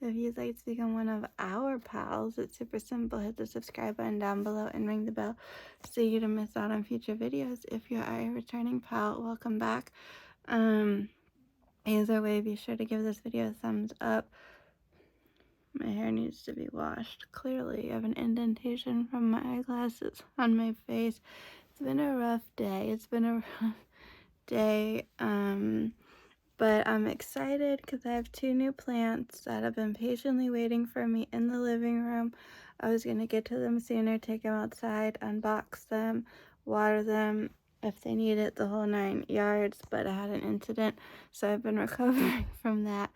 If you'd like to become one of our pals, it's super simple. Hit the subscribe button down below and ring the bell so you don't miss out on future videos. If you are a returning pal, welcome back. Either way, be sure to give this video a thumbs up. My hair needs to be washed. Clearly, I have an indentation from my eyeglasses on my face. It's been a rough day. But I'm excited because I have 2 new plants that have been patiently waiting for me in the living room. I was going to get to them sooner, take them outside, unbox them, water them if they need it, the whole 9 yards, but I had an incident, so I've been recovering from that.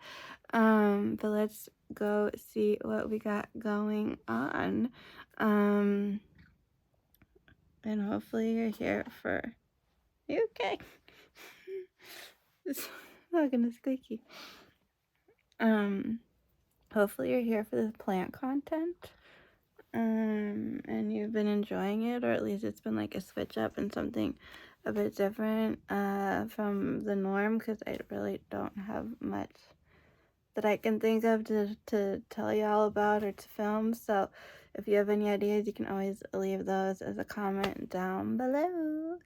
But let's go see what we got going on. And hopefully you're here for... You okay? It's not gonna squeaky. Hopefully you're here for the plant content. And you've been enjoying it, or at least it's been like a switch up and something a bit different from the norm, because I really don't have much that I can think of to tell y'all about or to film. So if you have any ideas, you can always leave those as a comment down below.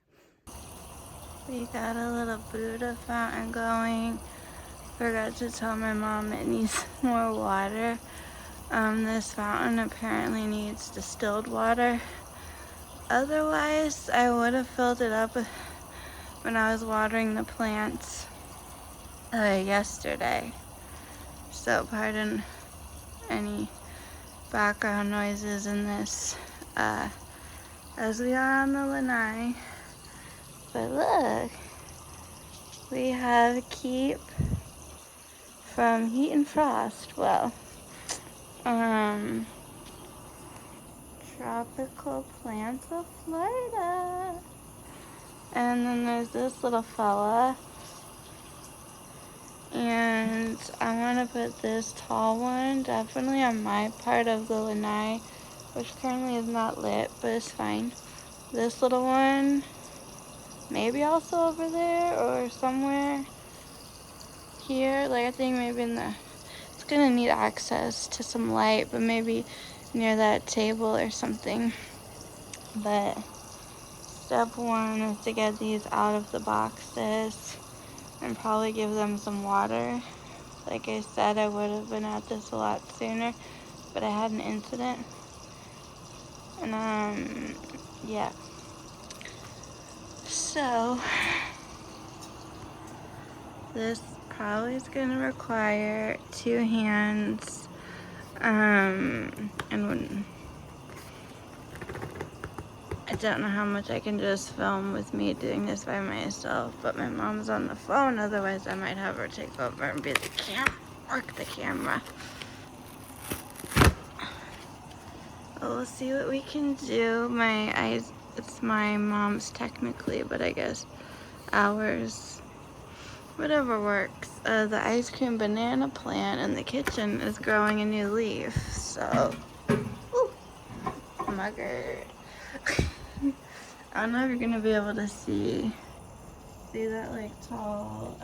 We got a little Buddha fountain going. Forgot to tell my mom it needs more water. This fountain apparently needs distilled water. Otherwise, I would have filled it up when I was watering the plants yesterday. So pardon any background noises in this as we are on the lanai. But look, we have Keep from Heat and Frost. Well, Tropical Plants of Florida. And then there's this little fella. And I want to put this tall one definitely on my part of the lanai, which currently is not lit, but it's fine. This little one, maybe also over there or somewhere here. Like I think maybe it's gonna need access to some light, but maybe near that table or something. But step 1 is to get these out of the boxes and probably give them some water. Like I said, I would have been at this a lot sooner, but I had an incident. And yeah. So this probably is gonna require 2 hands. And I don't know how much I can just film with me doing this by myself, but my mom's on the phone, otherwise I might have her take over and be work the camera. Well, we'll see what we can do. It's my mom's technically, but I guess ours, whatever works. The ice cream banana plant in the kitchen is growing a new leaf, so, ooh, mugger. I don't know if you're gonna be able to see that like tall,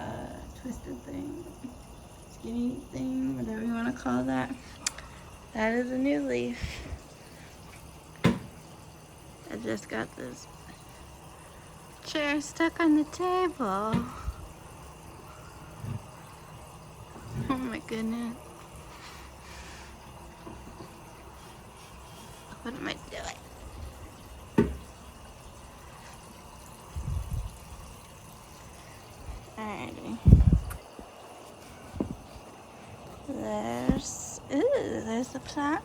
twisted thing, skinny thing, whatever you want to call that. That is a new leaf. I just got this chair stuck on the table. Oh my goodness. What am I doing? Alrighty. There's the plant.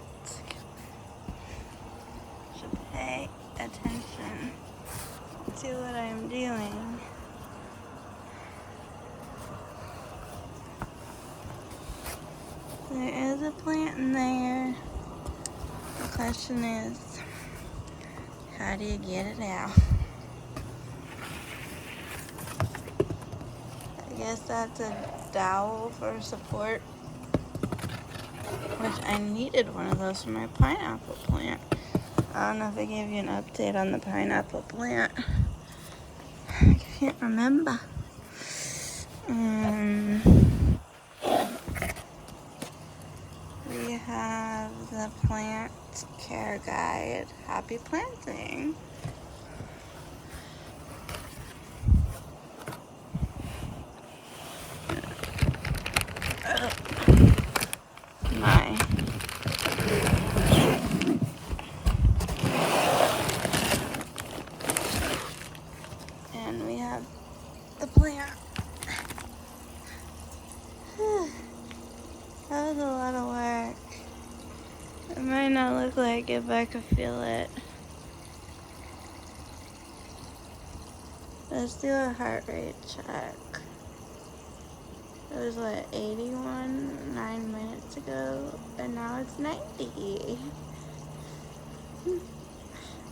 Should pay attention to what I'm doing. There is a plant in there. The question is, how do you get it out? I guess that's a dowel for support, which I needed one of those for my pineapple plant. I don't know if I gave you an update on the pineapple plant. I can't remember. have the plant care guide. Happy planting. My. And we have the plant. That was a lot of work. It might not look like it, but I could feel it. Let's do a heart rate check. It was what, 81 9 minutes ago, and now it's 90.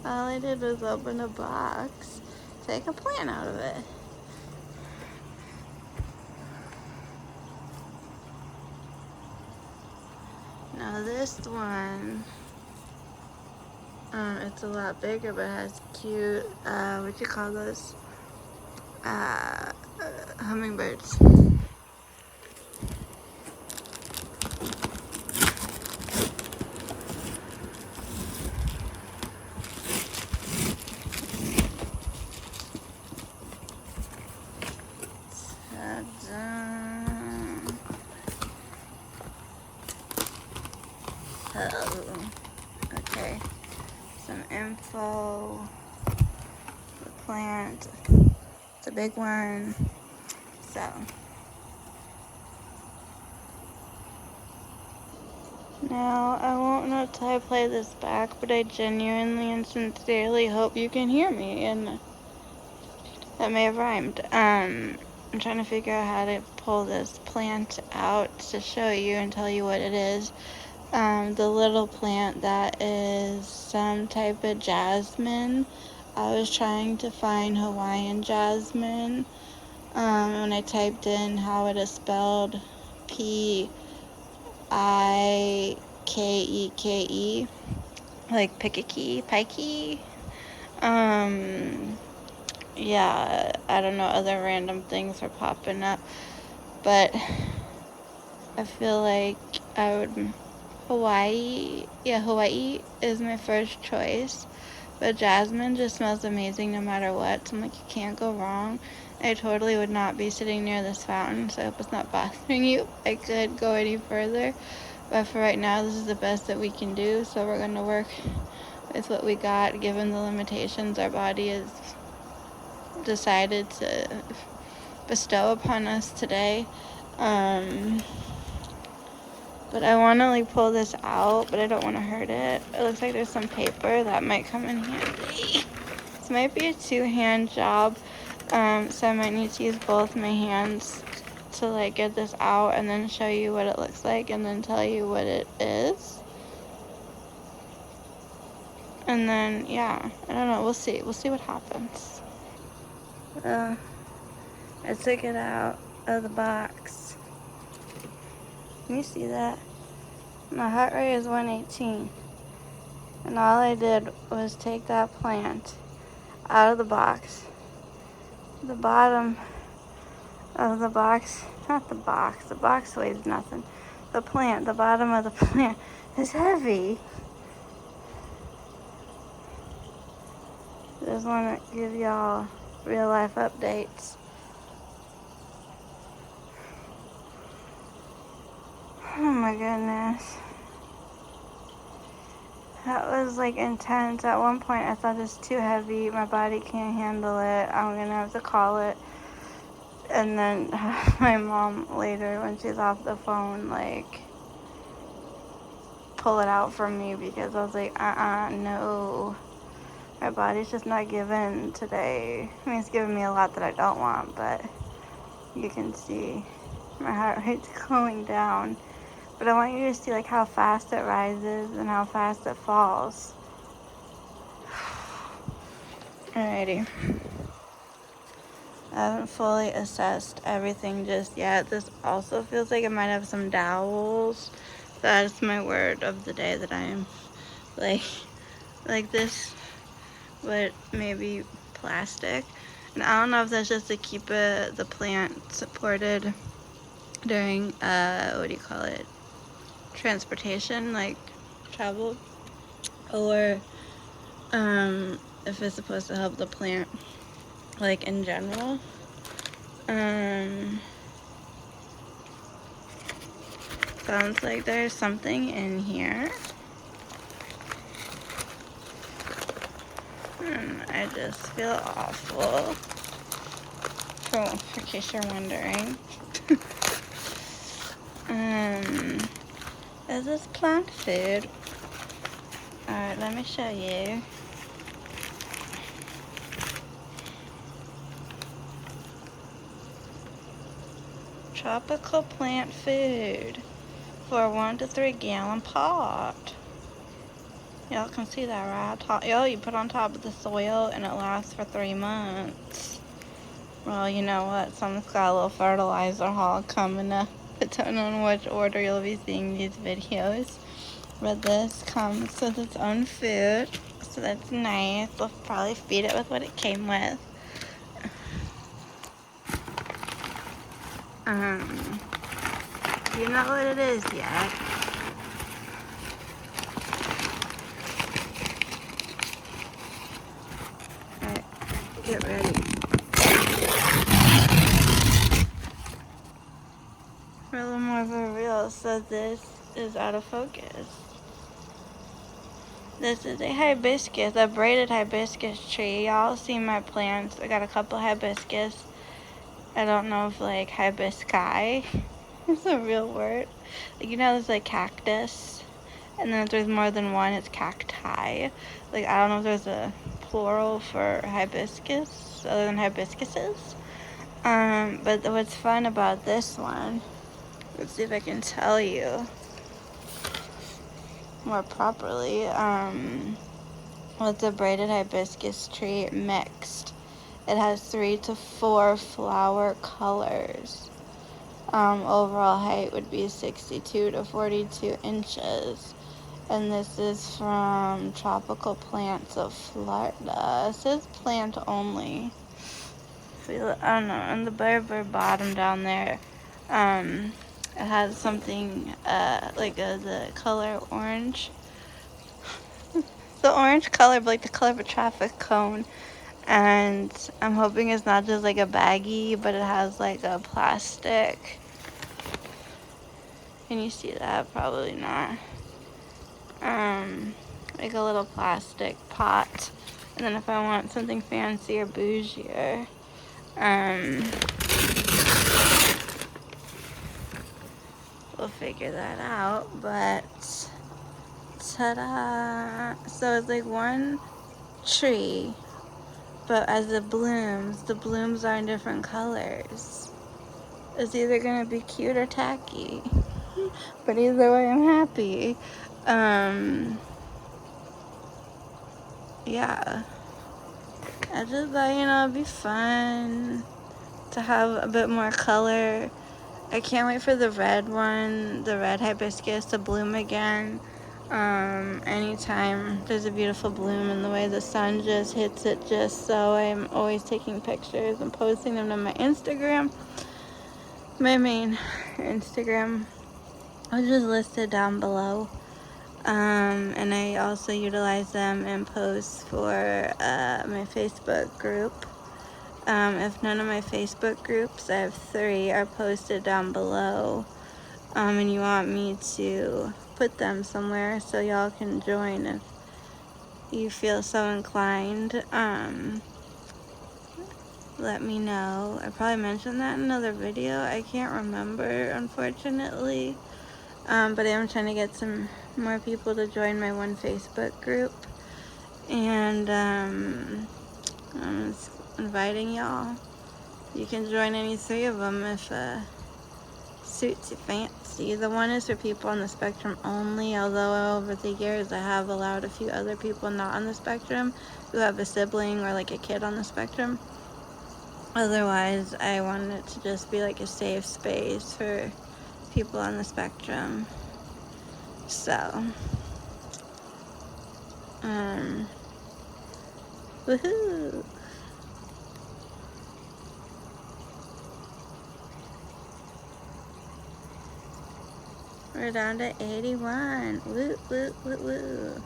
All I did was open a box, take a plant out of it. Now this one, it's a lot bigger, but it has cute, what you call those, hummingbirds. Oh, okay, some info, the plant, it's a big one, so. Now, I won't know till I play this back, but I genuinely and sincerely hope you can hear me, and that may have rhymed. I'm trying to figure out how to pull this plant out to show you and tell you what it is. The little plant that is some type of jasmine. I was trying to find Hawaiian jasmine. When I typed in how it is spelled, Pikeke, like pikey. Yeah, I don't know, other random things are popping up, but I feel like Hawaii is my first choice, but jasmine just smells amazing no matter what, so I'm like, you can't go wrong. I totally would not be sitting near this fountain, so I hope it's not bothering you. I could go any further, but for right now, this is the best that we can do, so we're going to work with what we got, given the limitations our body has decided to bestow upon us today. But I want to like pull this out, but I don't want to hurt it. It looks like there's some paper that might come in handy. This might be a two-hand job, so I might need to use both my hands to like get this out and then show you what it looks like and then tell you what it is. And then, yeah, I don't know, we'll see what happens. I took it out of the box. Can you see that? My heart rate is 118. And all I did was take that plant out of the box. The bottom of the box, not the box weighs nothing. The bottom of the plant is heavy. Just want to give y'all real life updates. Oh my goodness. That was like intense. At one point I thought it's too heavy. My body can't handle it. I'm gonna have to call it. And then my mom later, when she's off the phone, like, pull it out from me because I was like, no. My body's just not giving today. I mean, it's giving me a lot that I don't want, but you can see my heart rate's going down. But I want you to see like how fast it rises and how fast it falls. Alrighty. I haven't fully assessed everything just yet. This also feels like it might have some dowels. That's my word of the day, that I am like this, but maybe plastic. And I don't know if that's just to keep the plant supported during, what do you call it? transportation, like travel, or if it's supposed to help the plant, like in general. Sounds like there's something in here. And I just feel awful. For case you're wondering. Is this plant food? Alright, let me show you. Tropical plant food for a 1 to 3 gallon pot. Y'all can see that, right? Yo, you put on top of the soil and it lasts for 3 months. Well, you know what? Someone's got a little fertilizer haul coming up. I don't know in which order you'll be seeing these videos. But this comes with its own food. So that's nice. We'll probably feed it with what it came with. You know what it is yet. Alright, get ready. For a little more for real, so this is out of focus. This is a hibiscus, a braided hibiscus tree. Y'all see my plants. I got a couple hibiscus. I don't know if like hibisci is a real word. Like, you know, there's like cactus, and then if there's more than one, it's cacti. Like, I don't know if there's a plural for hibiscus other than hibiscuses. But what's fun about this one, let's see if I can tell you more properly. With the braided hibiscus tree mixed, it has 3 to 4 flower colors. Overall height would be 62 to 42 inches. And this is from Tropical Plants of Florida. It says plant only. I don't know, on the very bottom down there, it has something like the color orange. The orange color, but like the color of a traffic cone. And I'm hoping it's not just like a baggie, but it has like a plastic. Can you see that? Probably not. Like a little plastic pot. And then if I want something fancy or bougier, we'll figure that out. But ta-da! So it's like one tree, but as it blooms, the blooms are in different colors. It's either gonna be cute or tacky, but either way I'm happy. Yeah, I just thought, you know, it'd be fun to have a bit more color. I can't wait for the red one, the red hibiscus, to bloom again. Anytime there's a beautiful bloom, and the way the sun just hits it just so, I'm always taking pictures and posting them to my Instagram. My main Instagram, which is listed down below. And I also utilize them in posts for my Facebook group. If none of my Facebook groups, I have 3, are posted down below, and you want me to put them somewhere so y'all can join if you feel so inclined, let me know. I probably mentioned that in another video. I can't remember, unfortunately. But I am trying to get some more people to join my one Facebook group. And I'm just inviting y'all. You can join any 3 of them if suits your fancy. The one is for people on the spectrum only, although over the years I have allowed a few other people not on the spectrum who have a sibling or like a kid on the spectrum. Otherwise, I want it to just be like a safe space for people on the spectrum. So, woohoo! We're down to 81. Woo, woo, woo, woo.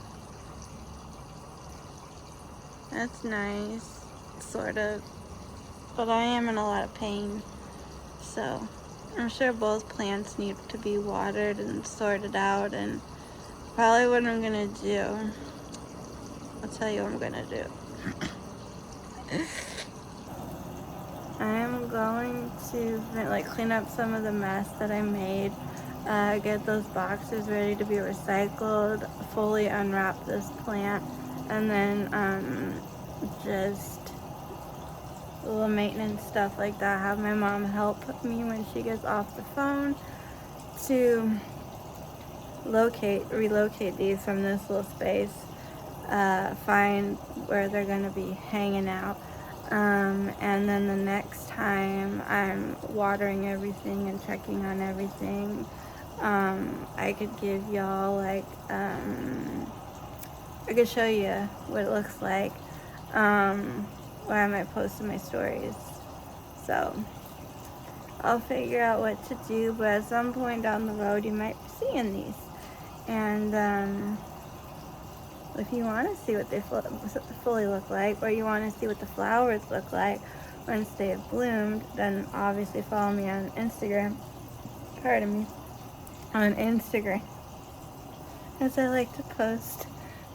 That's nice, sort of. But I am in a lot of pain. So I'm sure both plants need to be watered and sorted out, and probably what I'm gonna do, I'll tell you what I'm gonna do. I am going to clean up some of the mess that I made, get those boxes ready to be recycled, fully unwrap this plant, and then just a little maintenance stuff like that. Have my mom help me when she gets off the phone to relocate these from this little space, find where they're gonna be hanging out. And then the next time I'm watering everything and checking on everything, I could give y'all I could show you what it looks like, or I might post in my stories. So I'll figure out what to do, but at some point down the road you might be seeing these. And if you want to see what they fully look like, or you want to see what the flowers look like once they have bloomed, then obviously follow me on Instagram. Pardon me. On Instagram. As I like to post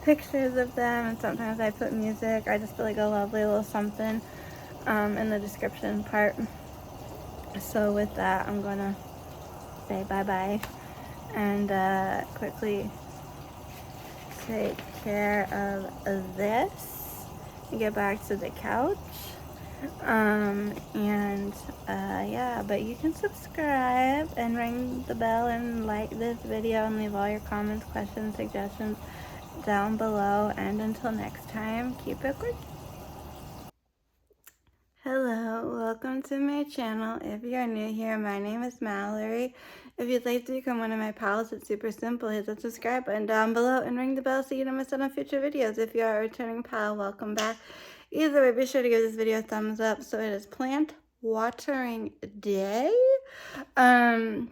pictures of them, and sometimes I put music. I just feel like a lovely little something in the description part. So with that, I'm going to say bye-bye and quickly take care of this and get back to the couch. Yeah, but you can subscribe and ring the bell and like this video and leave all your comments, questions, suggestions down below. And until next time, keep it quirky. Hello, welcome to my channel. If you're new here, my name is Mallory. If you'd like to become one of my pals, it's super simple. Hit the subscribe button down below and ring the bell so you don't miss out on future videos. If you are a returning pal, welcome back. Either way, be sure to give this video a thumbs up. So it is plant watering day. And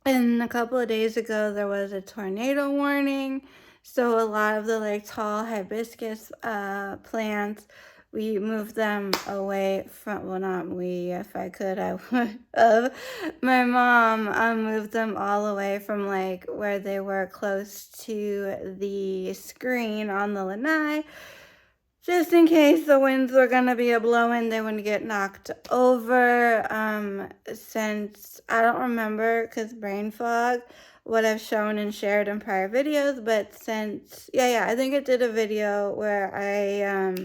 a couple of days ago, there was a tornado warning. So a lot of the tall hibiscus plants, we moved them away from, well, not we, if I could, I would have. My mom moved them all away from where they were close to the screen on the lanai, just in case the winds were gonna be blowing, they wouldn't get knocked over. Since I don't remember, because brain fog, what I've shown and shared in prior videos, but since, yeah, I think I did a video where I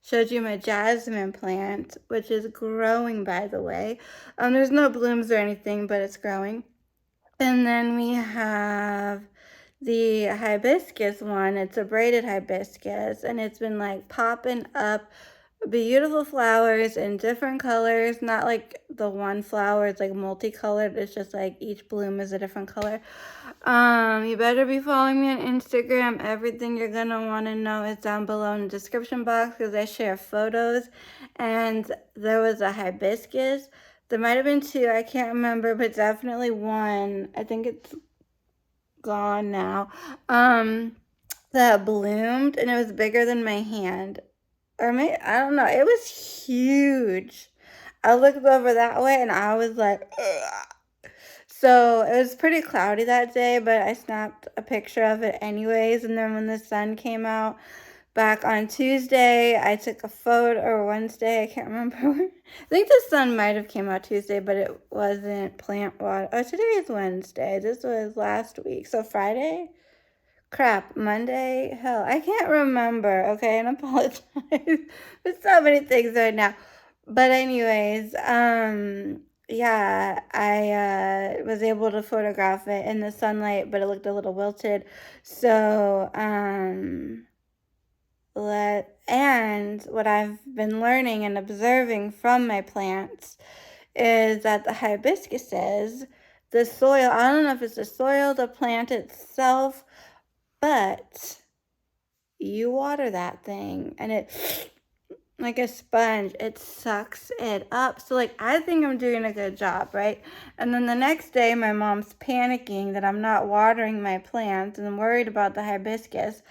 showed you my jasmine plant, which is growing, by the way. There's no blooms or anything, but it's growing. And then we have the hibiscus one. It's a braided hibiscus, and it's been popping up beautiful flowers in different colors. Not like the one flower is multicolored. It's just each bloom is a different color. You better be following me on Instagram. Everything you're gonna want to know is down below in the description box, because I share photos. And there was a hibiscus. There might have been two, I can't remember, but definitely one. I think it's gone now. That bloomed, and it was bigger than my hand. Or maybe, I don't know. It was huge. I looked over that way, and I was like, ugh. So it was pretty cloudy that day, but I snapped a picture of it anyways. And then when the sun came out back on Tuesday, I took a photo, or Wednesday, I can't remember. I think the sun might have came out Tuesday, but it wasn't plant water. Oh, today is Wednesday. This was last week. So Friday? Crap, Monday? Hell, I can't remember, okay? And I apologize. There's so many things right now. But anyways, yeah, I was able to photograph it in the sunlight, but it looked a little wilted. So, and what I've been learning and observing from my plants is that the hibiscuses, the soil, I don't know if it's the soil, the plant itself, but you water that thing and it like a sponge. It sucks it up. So like I think I'm doing a good job, right? And then the next day my mom's panicking that I'm not watering my plants and I'm worried about the hibiscus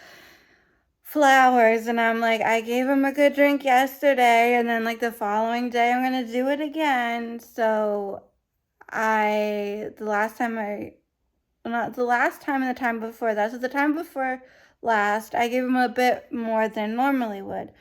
flowers, and I'm like, I gave him a good drink yesterday, and then like the following day I'm gonna do it again. So the last time not the last time and the time before that, so the time before last, I gave him a bit more than normally would.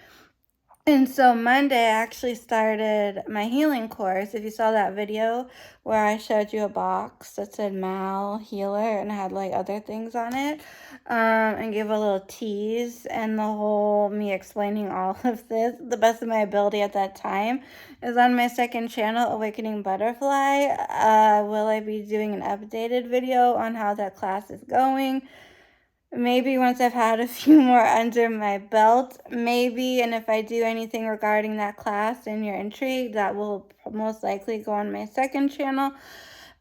And so Monday, I actually started my healing course. If you saw that video where I showed you a box that said Mal Healer and had like other things on it, and gave a little tease and the whole me explaining all of this, the best of my ability at that time, is on my second channel, Awakening Butterfly. Will I be doing an updated video on how that class is going? Maybe once I've had a few more under my belt, maybe, and if I do anything regarding that class and you're intrigued, that will most likely go on my second channel.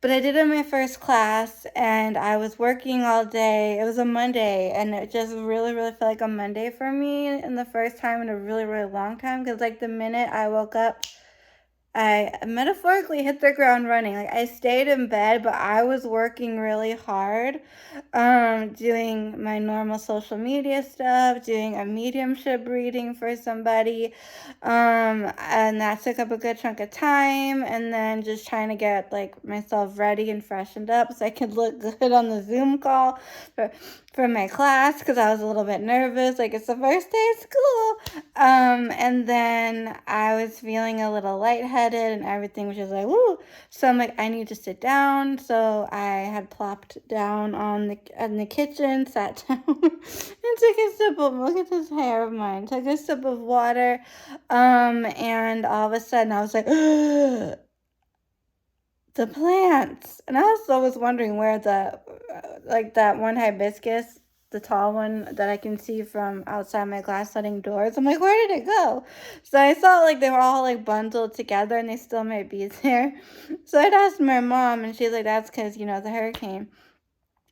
But I did in my first class, and I was working all day. It was a Monday, and it just really, really felt like a Monday for me in the first time in a really, really long time, because like the minute I woke up, I metaphorically hit the ground running. Like I stayed in bed, but I was working really hard, doing my normal social media stuff, doing a mediumship reading for somebody, and that took up a good chunk of time. And then just trying to get like myself ready and freshened up so I could look good on the Zoom call for my class, because I was a little bit nervous. Like it's the first day of school. And then I was feeling a little lightheaded and everything was just like, woo. So I'm like, I need to sit down. So I had plopped down in the kitchen, sat down, and took a sip of, look at this hair of mine, took a sip of water. And all of a sudden I was like, the plants. And I also was wondering where like that one hibiscus, the tall one that I can see from outside my glass sliding doors. I'm like, where did it go? So I saw like they were all like bundled together and they still might be there. So I'd asked my mom and she's like, that's because, the hurricane.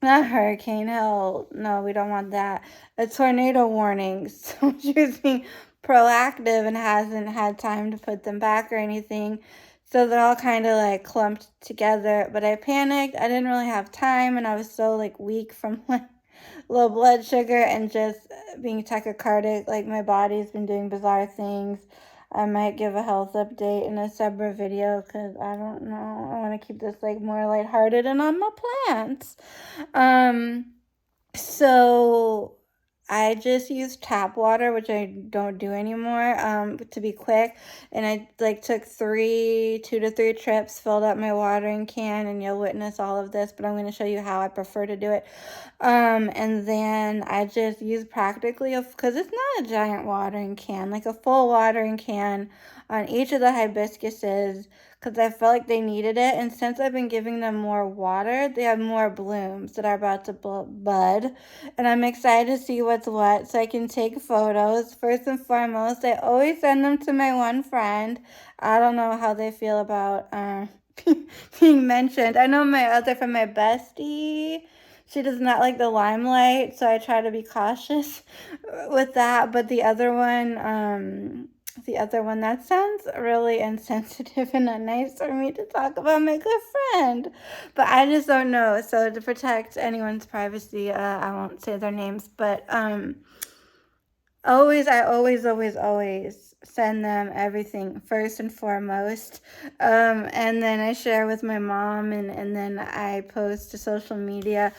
Not hurricane, hell no, we don't want that. A tornado warning. So she was being proactive and hasn't had time to put them back or anything. So they're all kind of like clumped together. But I panicked. I didn't really have time and I was so like weak from like low blood sugar and just being tachycardic. Like my body's been doing bizarre things. I might give a health update in a separate video because I don't know. I want to keep this like more lighthearted and on my plants. So I just use tap water, which I don't do anymore, to be quick. And I like took 2 to 3 trips, filled up my watering can, and you'll witness all of this, but I'm going to show you how I prefer to do it. And then I just use practically, because it's not a giant watering can, like a full watering can on each of the hibiscuses, because I felt like they needed it. And since I've been giving them more water, they have more blooms that are about to bud. And I'm excited to see what's what so I can take photos. First and foremost, I always send them to my one friend. I don't know how they feel about being mentioned. I know my other friend, my bestie, she does not like the limelight, so I try to be cautious with that. But the other one, that sounds really insensitive and not nice for me to talk about my good friend. But I just don't know. So to protect anyone's privacy, I won't say their names. But I always send them everything first and foremost. And then I share with my mom and then I post to social media.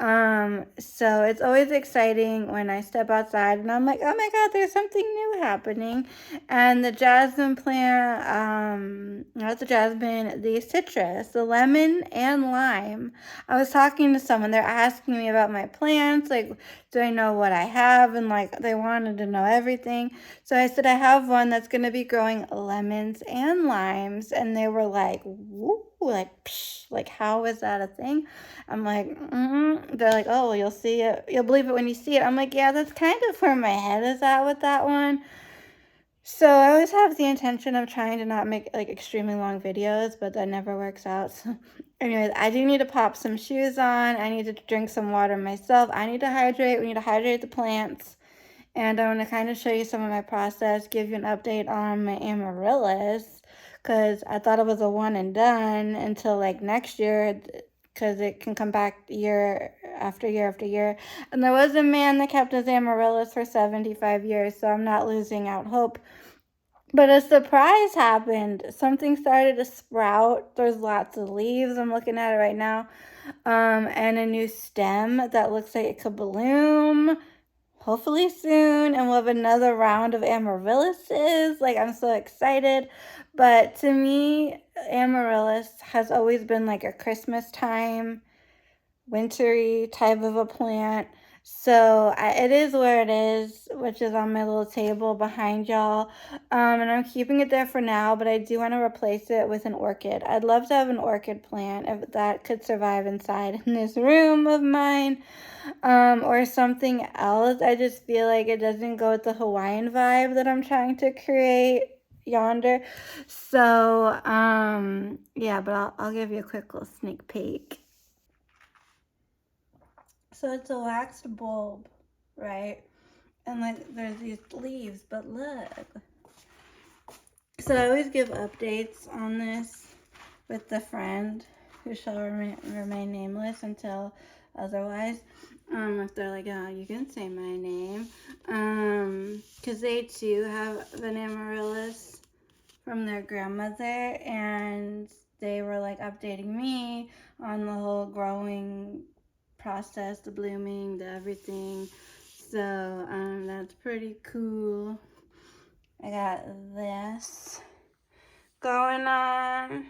So it's always exciting when I step outside and I'm like, oh my God, there's something new happening. And the jasmine plant, not the jasmine, the citrus, the lemon and lime. I was talking to someone, they're asking me about my plants, like, do I know what I have? And like they wanted to know everything. So I said I have one that's going to be growing lemons and limes. And they were like, woo, like, psh, like how is that a thing? I'm like, They're like, oh, well, you'll see it. You'll believe it when you see it. I'm like, yeah, that's kind of where my head is at with that one. So I always have the intention of trying to not make like extremely long videos, but that never works out. So anyways, I do need to pop some shoes on. I need to drink some water myself. I need to hydrate. We need to hydrate the plants. And I want to kind of show you some of my process, give you an update on my amaryllis, because I thought it was a one and done until like next year, because it can come back year after year after year. And there was a man that kept his amaryllis for 75 years, so I'm not losing out hope. But a surprise happened. Something started to sprout. There's lots of leaves. I'm looking at it right now. And a new stem that looks like it could bloom hopefully soon, and we'll have another round of amaryllises. Like, I'm so excited. But to me, amaryllis has always been like a Christmas time, wintry type of a plant. So it is where it is, which is on my little table behind y'all. And I'm keeping it there for now, but I do want to replace it with an orchid. I'd love to have an orchid plant if that could survive inside in this room of mine. Or something else. I just feel like it doesn't go with the Hawaiian vibe that I'm trying to create yonder. So, yeah, but I'll give you a quick little sneak peek. So it's a waxed bulb, right? And like there's these leaves, but look. So I always give updates on this with the friend who shall remain nameless until otherwise. If they're like, oh, you can say my name. Because they too have an amaryllis from their grandmother, and they were like updating me on the whole growing process, the blooming, the everything. So that's pretty cool. I got this going on.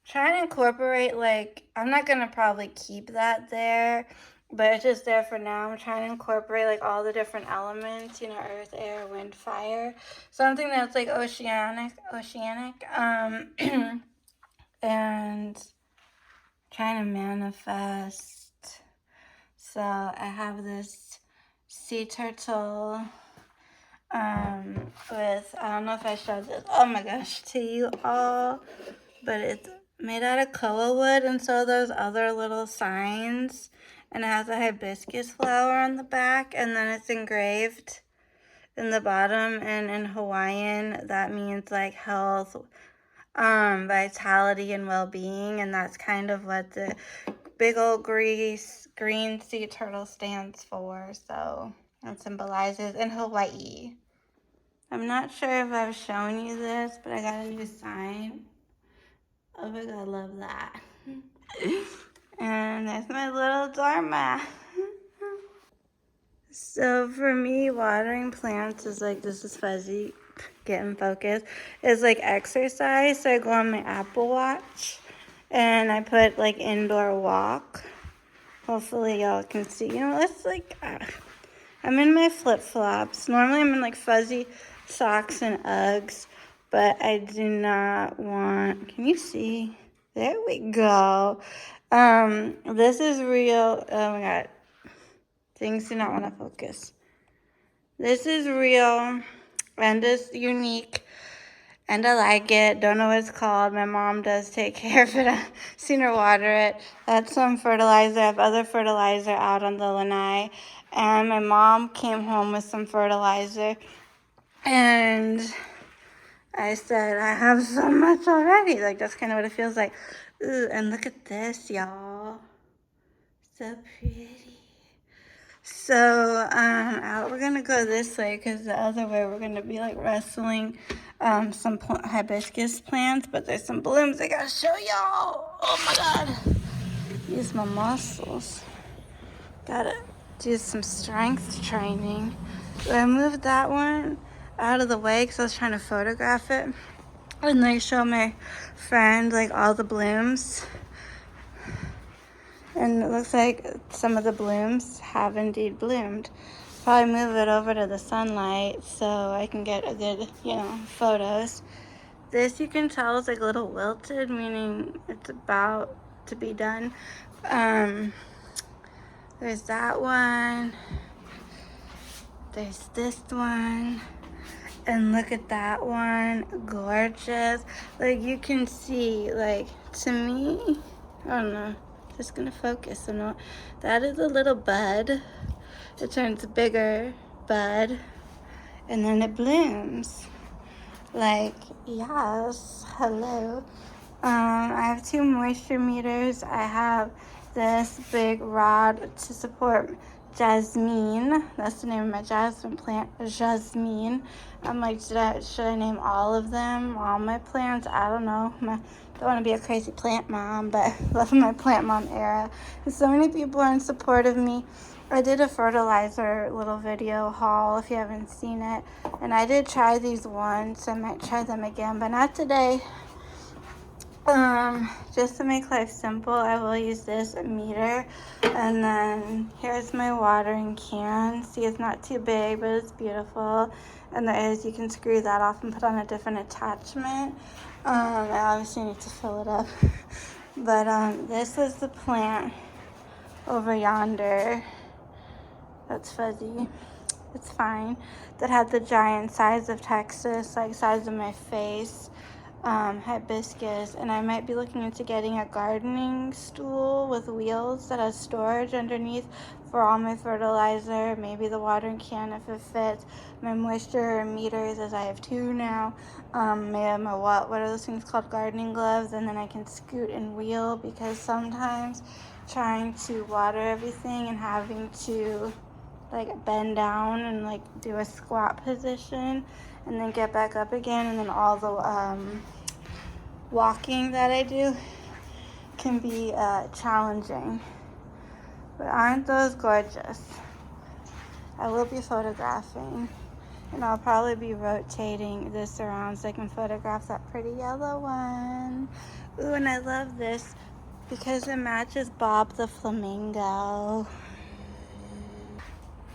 Trying to incorporate, like, I'm not gonna probably keep that there, but it's just there for now. I'm trying to incorporate like all the different elements, you know, earth, air, wind, fire, something that's like oceanic, and trying to manifest. So I have this sea turtle with, I don't know if I showed this, oh my gosh, to you all, but it's made out of koa wood, and so there's other little signs, and it has a hibiscus flower on the back, and then it's engraved in the bottom, and in Hawaiian that means like health, vitality, and well-being, and that's kind of what the big old green sea turtle stands for. So it symbolizes in Hawaii. I'm not sure if I've shown you this, but I got a new sign. Oh my god, I love that. And that's my little doormat. So for me, watering plants is like, this is fuzzy, get in focus, is like exercise. So I go on my Apple Watch and I put like indoor walk. Hopefully y'all can see. You know, it's like, I'm in my flip-flops. Normally I'm in like fuzzy socks and Uggs, but I do not want, can you see? There we go. This is real. Oh my god. Things do not want to focus. This is real and it's unique and I like it. Don't know what it's called. My mom does take care of it. I've seen her water it. That's some fertilizer. I have other fertilizer out on the lanai. And my mom came home with some fertilizer. And I said, I have so much already. Like, that's kind of what it feels like. Ooh, and look at this, y'all. So pretty. So, we're going to go this way because the other way we're going to be, like, wrestling some hibiscus plants. But there's some blooms I got to show y'all. Oh, my God. Use my muscles. Got to do some strength training. So I moved that one out of the way because I was trying to photograph it. And I show my friend, like, all the blooms. And it looks like some of the blooms have indeed bloomed. Probably move it over to the sunlight so I can get a good, you know, photos. This you can tell is like a little wilted, meaning it's about to be done. There's that one. There's this one. And look at that one. Gorgeous. Like you can see, like to me, I don't know. Just gonna focus on that is a little bud. it turns bigger bud, and then it blooms. Like, yes, hello. I have 2 moisture meters. I have this big rod to support Jasmine. That's the name of my jasmine plant, Jasmine. I'm like, should I name all of them, all my plants? I don't know. Don't want to be a crazy plant mom, but love my plant mom era. And so many people are in support of me. I did a fertilizer little video haul if you haven't seen it. And I did try these once. I might try them again, but not today. Just to make life simple, I will use this meter, and then here's my watering can. See, it's not too big, but it's beautiful. And you can screw that off and put on a different attachment. I obviously need to fill it up. But this is the plant over yonder. That's fuzzy. It's fine. That had the giant size of Texas, like size of my face. Hibiscus, and I might be looking into getting a gardening stool with wheels that has storage underneath for all my fertilizer, maybe the watering can if it fits, my moisture meters, as I have 2 now, maybe my what are those things called, gardening gloves, and then I can scoot and wheel, because sometimes trying to water everything and having to like bend down and like do a squat position and then get back up again, and then all the walking that I do can be challenging. But aren't those gorgeous? I will be photographing, and I'll probably be rotating this around so I can photograph that pretty yellow one. Ooh, and I love this because it matches Bob the flamingo.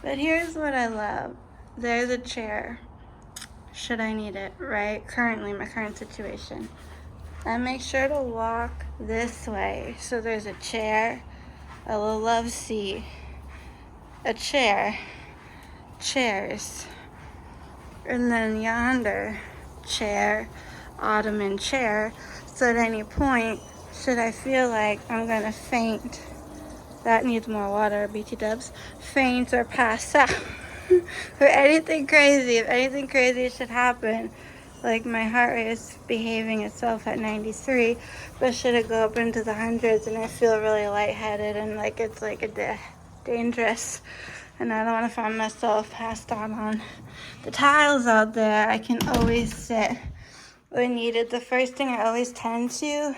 But here's what I love. There's a chair, should I need it, right? Currently, my current situation. I make sure to walk this way. So there's a chair, a little love seat, a chair, chairs, and then yonder, chair, ottoman chair. So at any point, should I feel like I'm gonna faint, that needs more water, BT dubs, faint or pass out, or anything crazy, if anything crazy should happen, like my heart rate is behaving itself at 93, but should it go up into the hundreds and I feel really lightheaded and like it's like a dangerous, and I don't want to find myself passed out on the tiles out there, I can always sit when needed. The first thing I always tend to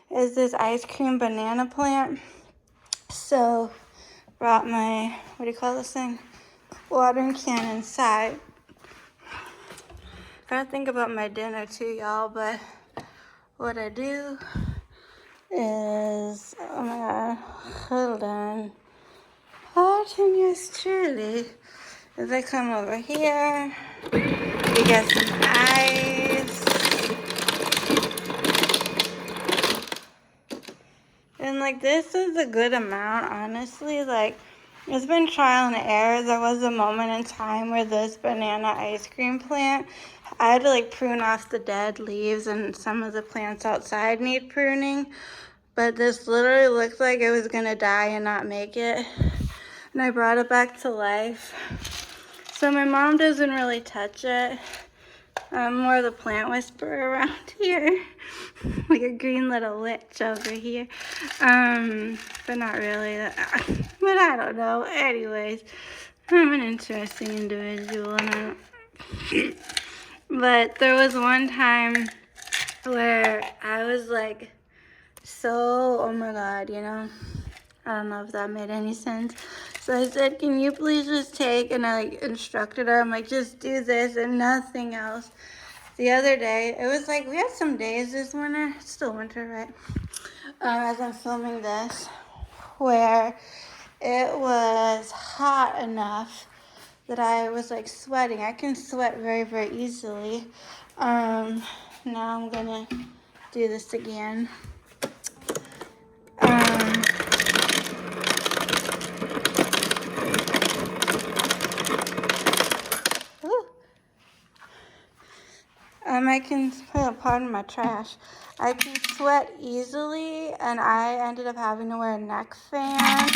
is this ice cream banana plant. So brought my, what do you call this thing? Watering can inside. Gotta think about my dinner too, y'all, but what I do is, oh my god, hold on. Pardon yours truly. As I come over here, we get some ice. And like this is a good amount, honestly. Like, it's been trial and error. There was a moment in time where this banana ice cream plant, I had to like prune off the dead leaves, and some of the plants outside need pruning. But this literally looked like it was gonna die and not make it. And I brought it back to life. So my mom doesn't really touch it. I'm more the plant whisperer around here. Like a green little witch over here. But not really. But I don't know. Anyways, I'm an interesting individual. And but there was one time where I was like so, oh my god, you know? I don't know if that made any sense. So I said, can you please just take, and I like instructed her, I'm like, just do this and nothing else. The other day, it was like, we had some days this winter, it's still winter, right? As I'm filming this, where it was hot enough that I was like sweating. I can sweat very, very easily. Now I'm gonna do this again. I can, pardon my trash, I can sweat easily, and I ended up having to wear a neck fan.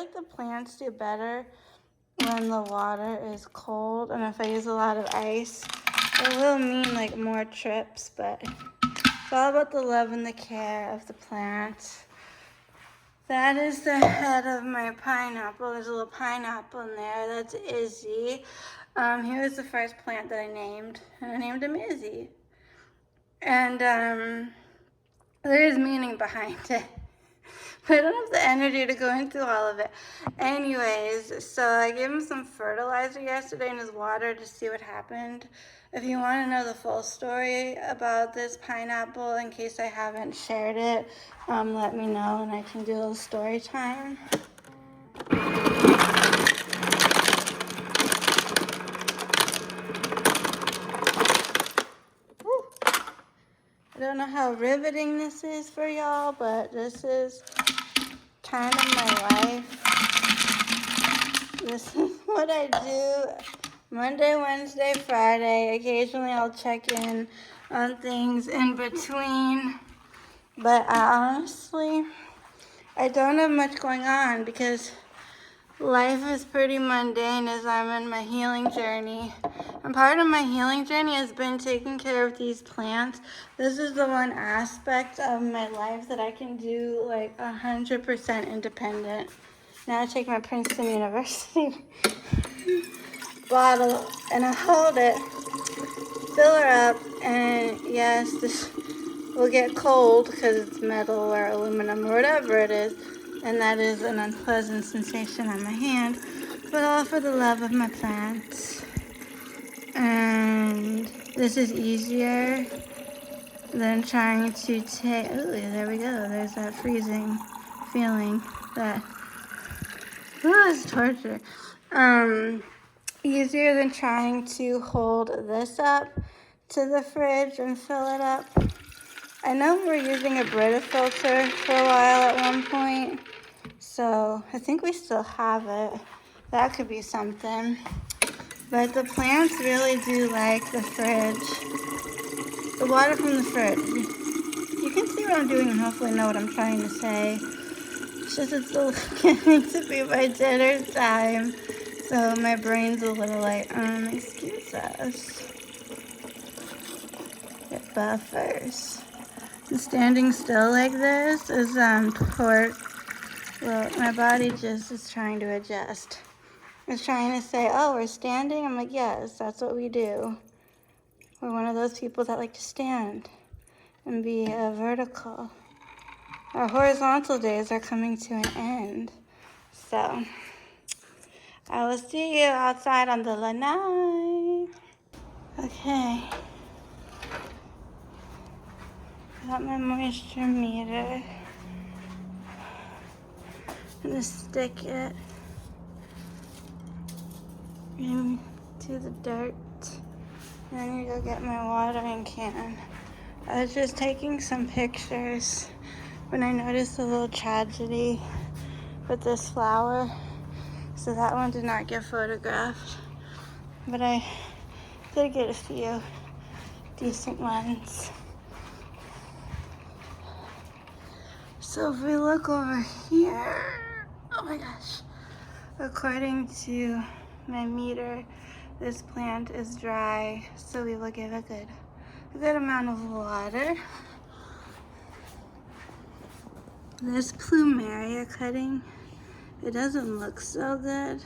like the plants do better when the water is cold, and if I use a lot of ice, it will mean like more trips, but it's all about the love and the care of the plant. That is the head of my pineapple. There's a little pineapple in there. That's Izzy. He was the first plant that I named, and I named him Izzy. And there is meaning behind it. But I don't have the energy to go into all of it. Anyways, so I gave him some fertilizer yesterday in his water to see what happened. If you want to know the full story about this pineapple, in case I haven't shared it, let me know and I can do a little story time. Woo. I don't know how riveting this is for y'all, but this is kind of my life. This is what I do Monday, Wednesday, Friday. Occasionally I'll check in on things in between. But honestly, I don't have much going on because life is pretty mundane as I'm in my healing journey. And part of my healing journey has been taking care of these plants. This is the one aspect of my life that I can do like 100% independent. Now I take my Princeton University bottle and I hold it, fill her up, and yes, this will get cold because it's metal or aluminum or whatever it is, and that is an unpleasant sensation on my hand, but all for the love of my plants. And this is easier than trying to take, ooh, there we go, there's that freezing feeling that, ooh, it's torture. Easier than trying to hold this up to the fridge and fill it up. I know we were using a Brita filter for a while at one point, so I think we still have it. That could be something. But the plants really do like the fridge, the water from the fridge. You can see what I'm doing and hopefully know what I'm trying to say. It's just it's getting to be my dinner time, so my brain's a little like, excuse us. It buffers. And standing still like this is poor. Well, my body just is trying to adjust. It's trying to say, oh, we're standing? I'm like, yes, that's what we do. We're one of those people that like to stand and be vertical. Our horizontal days are coming to an end. So, I will see you outside on the lanai. Okay. Got my moisture meter. I'm gonna stick it into the dirt. And then you go get my watering can. I was just taking some pictures when I noticed a little tragedy with this flower. So that one did not get photographed. But I did get a few decent ones. So if we look over here, oh my gosh, according to my meter, this plant is dry, so we will give a good amount of water. This plumeria cutting, it doesn't look so good.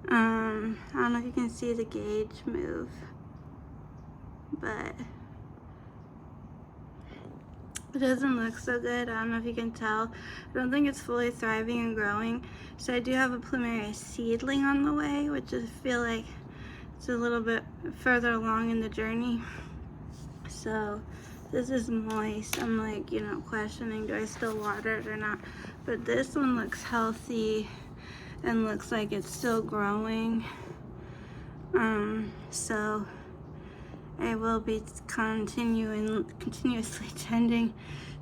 I don't know if you can see the gauge move, but it doesn't look so good. I don't know if you can tell. I don't think it's fully thriving and growing. So I do have a plumeria seedling on the way, which I feel like it's a little bit further along in the journey. So this is moist. I'm like, questioning, do I still water it or not? But this one looks healthy and looks like it's still growing. So I will be continuously tending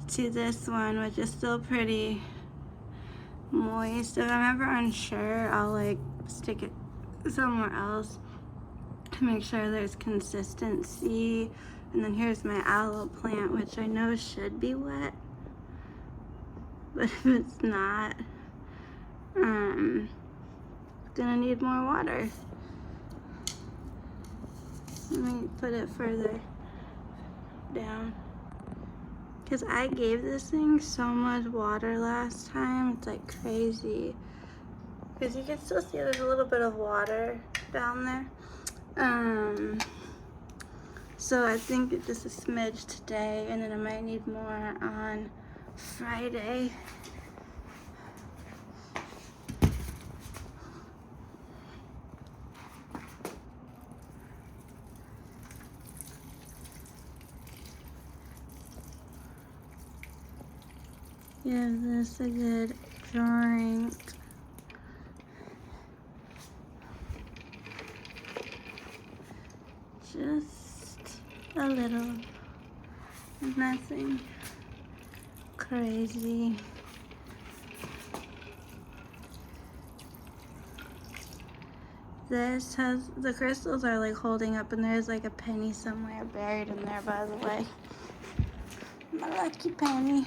to this one, which is still pretty moist. If I'm ever unsure, I'll like stick it somewhere else to make sure there's consistency. And then here's my aloe plant, which I know should be wet, but if it's not, gonna need more water. Let me put it further down. Because I gave this thing so much water last time, it's like crazy. Because you can still see there's a little bit of water down there. So I think just a smidge today, and then I might need more on Friday. Give this a good drink. Just a little, nothing crazy. This has, the crystals are like holding up, and there's like a penny somewhere buried in there, by the way. My lucky penny.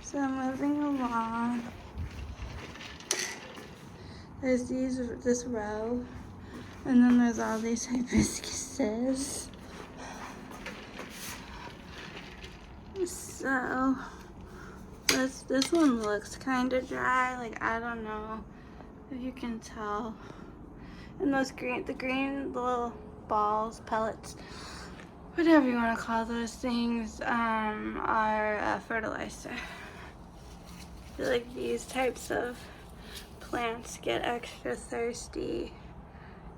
So moving along. There's this row, and then there's all these hibiscuses. So this one looks kind of dry. Like, I don't know if you can tell. And those the green little balls, pellets, whatever you want to call those things, are fertilizer. I feel like these types of plants get extra thirsty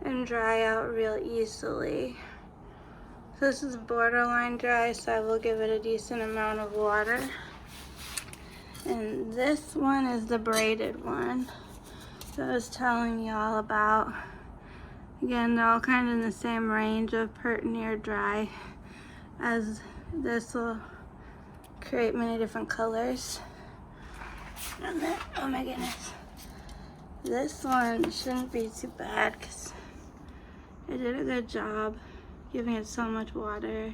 and dry out real easily. So this is borderline dry, so I will give it a decent amount of water. And this one is the braided one that I was telling y'all about. Again, they're all kind of in the same range of pert near dry, as this will create many different colors. And then, oh my goodness, this one shouldn't be too bad because I did a good job giving it so much water.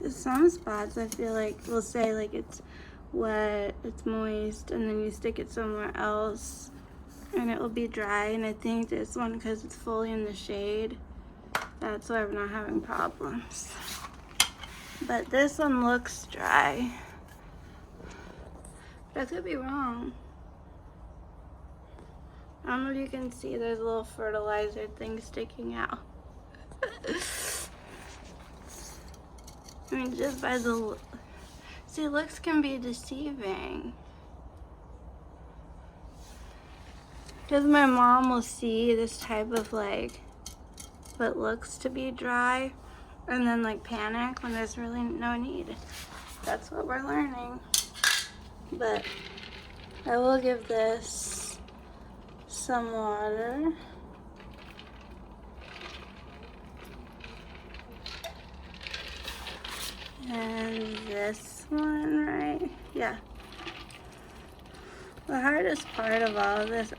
Some spots I feel like will say like it's wet, it's moist, and then you stick it somewhere else and it will be dry. And I think this one, because it's fully in the shade, that's why I'm not having problems. But this one looks dry. But I could be wrong. I don't know if you can see, there's a little fertilizer thing sticking out. I mean, just by the, see, looks can be deceiving. Because my mom will see this type of like, what looks to be dry, and then like panic when there's really no need. That's what we're learning. But I will give this some water. And this one, right? Yeah. The hardest part of all of this,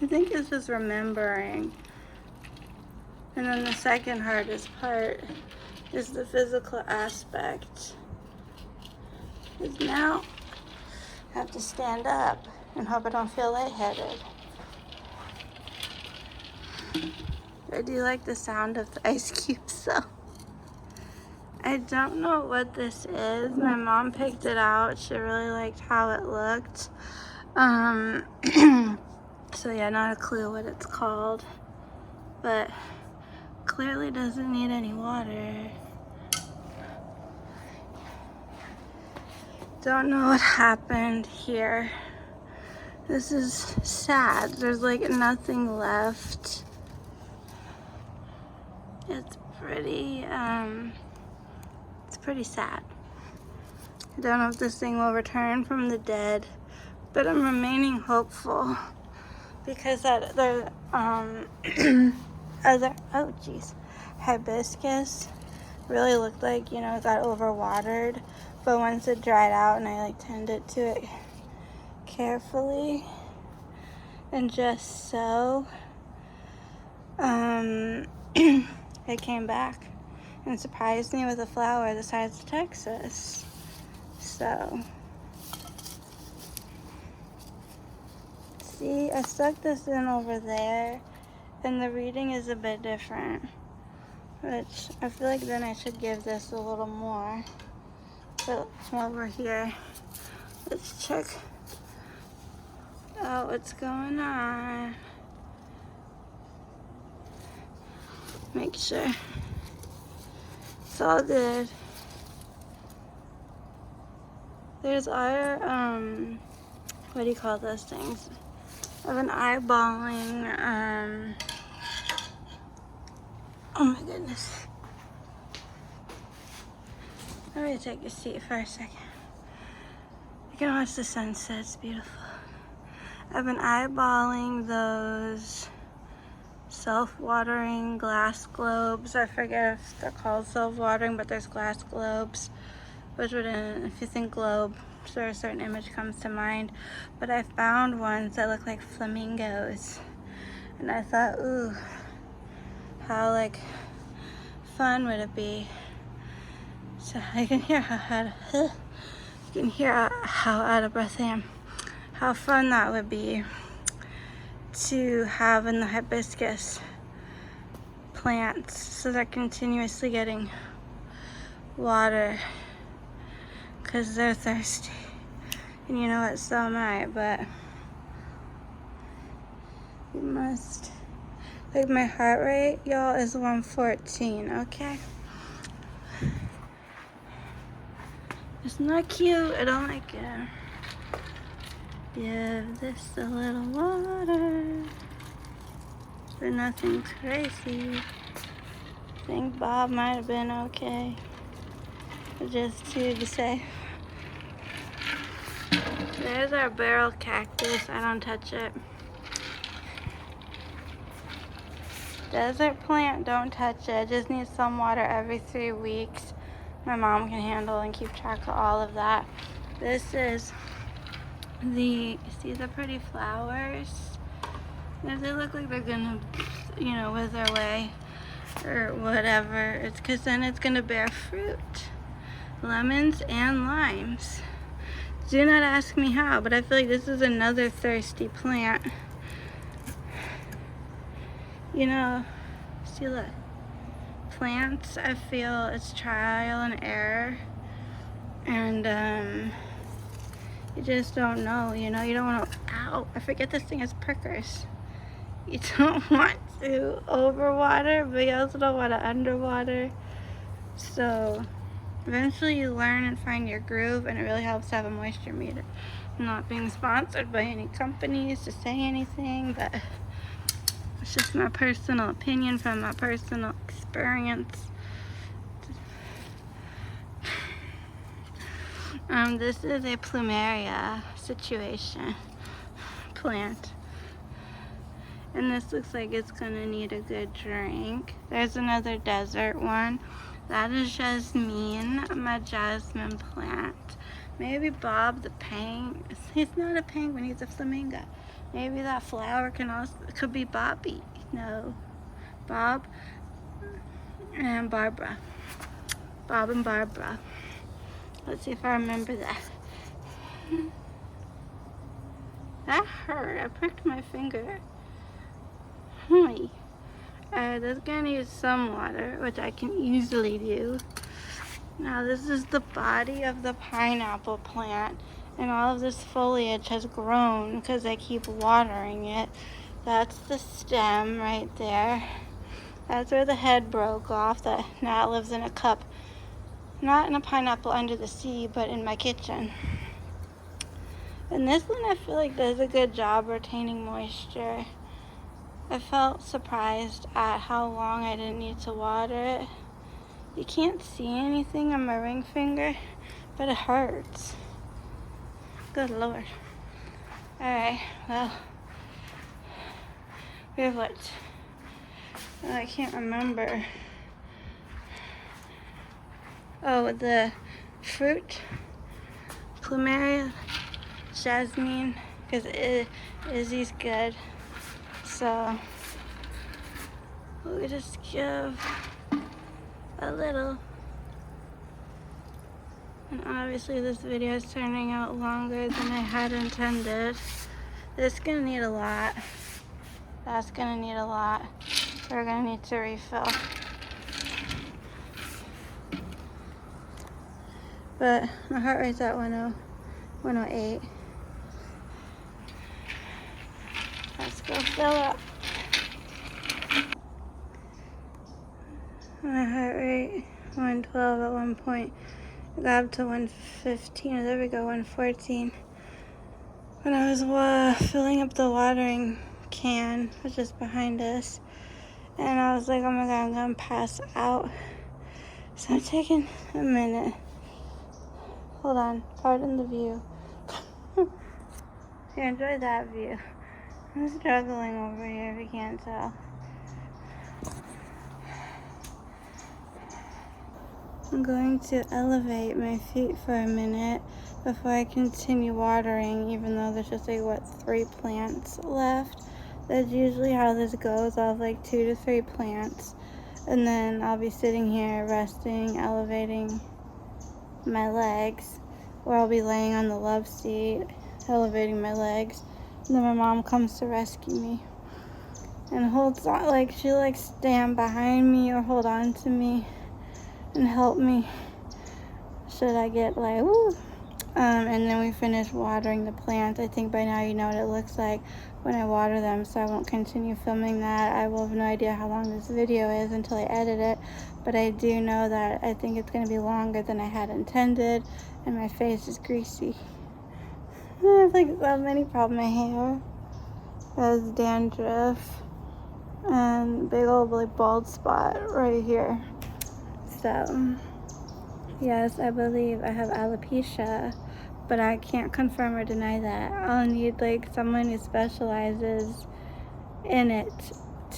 I think, is just remembering. And then the second hardest part is the physical aspect. Because now I have to stand up and hope I don't feel lightheaded. I do like the sound of the ice cubes though. I don't know what this is. My mom picked it out. She really liked how it looked. So yeah, not a clue what it's called. But clearly doesn't need any water. Don't know what happened here. This is sad. There's like nothing left. It's pretty sad. I don't know if this thing will return from the dead, but I'm remaining hopeful because that the other, oh geez, hibiscus really looked like, you know, it got overwatered, but once it dried out and I like tended to it carefully and just so, it came back. and surprised me with a flower the size of Texas. So, see, I stuck this in over there, and the reading is a bit different, which I feel like then I should give this a little more. But while we're here, let's check out what's going on. Make sure it's all good. There's our, what do you call those things? I have an eyeballing, oh my goodness. Let me take a seat for a second. You can watch the sunset, it's beautiful. I've been eyeballing those self-watering glass globes. I forget if they're called self-watering, but there's glass globes. Which would, if you think globe, sure a certain image comes to mind. But I found ones that look like flamingos. And I thought, ooh, how like fun would it be? So I can hear how out of breath I am. How fun that would be to have in the hibiscus plants, so they're continuously getting water because they're thirsty. And you know what, so am I, but you must. Like my heart rate, y'all, is 114, okay? It's not cute, I don't like it. Give this a little water, but nothing crazy. I think Bob might have been okay, but just to be safe. There's our barrel cactus, I don't touch it. Desert plant, don't touch it. It just needs some water every 3 weeks. My mom can handle and keep track of all of that. This is the, see the pretty flowers? If they look like they're gonna, you know, wither away or whatever, it's because then it's gonna bear fruit. Lemons and limes. Do not ask me how, but I feel like this is another thirsty plant. You know, see look, plants, I feel it's trial and error, and you just don't know, you know, you don't want to, ow, I forget this thing has prickers. You don't want to overwater, but you also don't want to underwater. So eventually you learn and find your groove, and it really helps to have a moisture meter. I'm not being sponsored by any companies to say anything, but it's just my personal opinion from my personal experience. This is a plumeria situation plant. And this looks like it's gonna need a good drink. There's another desert one. That is jasmine, my jasmine plant. Maybe Bob the penguin. He's not a penguin, he's a flamingo. Maybe that flower could be Bobby. No, Bob and Barbara. Bob and Barbara. Let's see if I remember that. That hurt. I pricked my finger. This is gonna need some water, which I can easily do. Now this is the body of the pineapple plant, and all of this foliage has grown because I keep watering it. That's the stem right there. That's where the head broke off that now lives in a cup. Not in a pineapple under the sea, but in my kitchen. And this one I feel like does a good job retaining moisture. I felt surprised at how long I didn't need to water it. You can't see anything on my ring finger, but it hurts. Good Lord. Alright, well, we have what? I can't remember. Oh, the fruit, plumeria, jasmine, because Izzy's good. So we'll just give a little. And obviously this video is turning out longer than I had intended. This is gonna need a lot. That's gonna need a lot. We're gonna need to refill. But my heart rate's at 108. Let's go fill up. My heart rate, 112 at one point. I got up to 115, there we go, 114. When I was filling up the watering can, which is behind us, and I was like, oh my god, I'm gonna pass out. So I'm taking a minute. Hold on, pardon the view. Here, enjoy that view. I'm struggling over here if you can't tell. I'm going to elevate my feet for a minute before I continue watering, even though there's just like, 3 plants left. That's usually how this goes. I'll have like 2 to 3 plants. And then I'll be sitting here resting, elevating my legs, or I'll be laying on the love seat, elevating my legs. And then my mom comes to rescue me and holds on, like she'll like stand behind me or hold on to me and help me should I get like woo. And then we finish watering the plants. I think by now you know what it looks like when I water them, so I won't continue filming that. I will have no idea how long this video is until I edit it, but I do know that I think it's going to be longer than I had intended, and my face is greasy. I have like so many problems. My hair has dandruff and big old like bald spot right here. So yes, I believe I have alopecia, but I can't confirm or deny that. I'll need like someone who specializes in it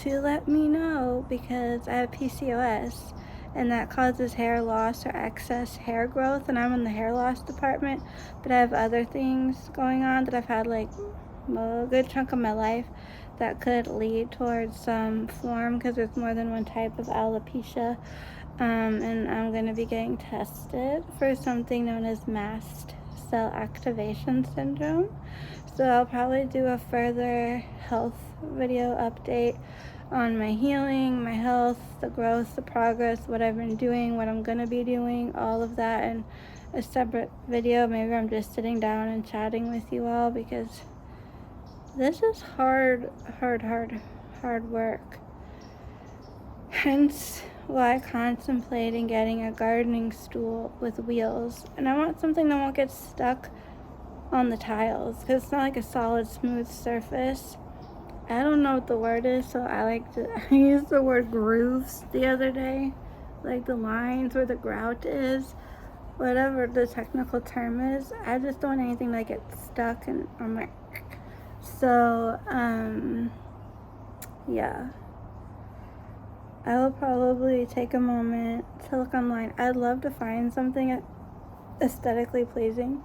to let me know, because I have PCOS and that causes hair loss or excess hair growth, and I'm in the hair loss department, but I have other things going on that I've had like a good chunk of my life that could lead towards some form, because there's more than one type of alopecia. And I'm going to be getting tested for something known as mast cell activation syndrome. So I'll probably do a further health video update on my healing, my health, the growth, the progress, what I've been doing, what I'm going to be doing, all of that in a separate video. Maybe I'm just sitting down and chatting with you all, because this is hard work. Hence why I'm contemplating getting a gardening stool with wheels. And I want something that won't get stuck on the tiles, because it's not like a solid smooth surface. I don't know what the word is, so I used the word grooves the other day, like the lines where the grout is, whatever the technical term is. I just don't want anything that gets stuck and on my, so yeah, I will probably take a moment to look online. I'd love to find something aesthetically pleasing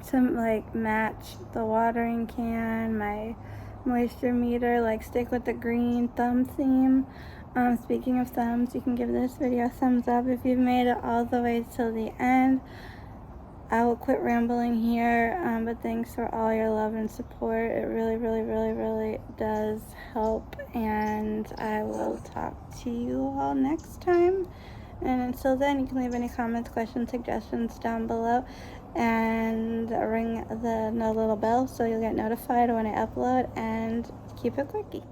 to like match the watering can, my moisture meter, like stick with the green thumb theme. Speaking of thumbs, you can give this video a thumbs up if you've made it all the way till the end. I will quit rambling here, but thanks for all your love and support. It really does help, and I will talk to you all next time. And until then, you can leave any comments, questions, suggestions down below, and ring the little bell so you'll get notified when I upload, and keep it quickie.